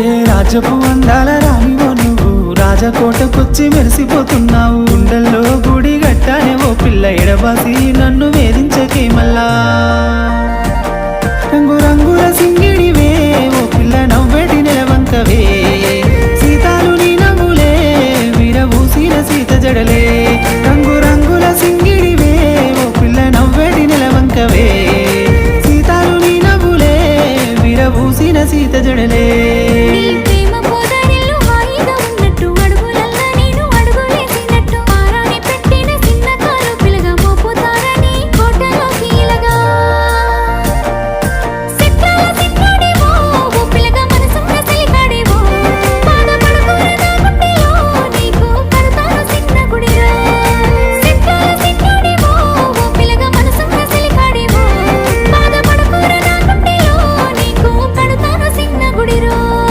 రాజపు అందాల రానివో నువ్వు రాజకోటకొచ్చి మెరిసిపోతున్నావు. గుండెల్లో గుడి గట్టానే ఓ పిల్ల ఎడబాసి నన్ను వేధించకే మల్లా. రంగు రంగుల సింగిడివే ఓ పిల్ల నవ్వేటి నెలవంకవే. సీతాలు నీ నవ్వులే విరబూసిన సీత జడలే. రంగు రంగుల సింగిడివే ఓ పిల్ల నవ్వేటి నెలవంకవే. సీతాలు నీ నవ్వులే విరబూసిన సీత జడలే.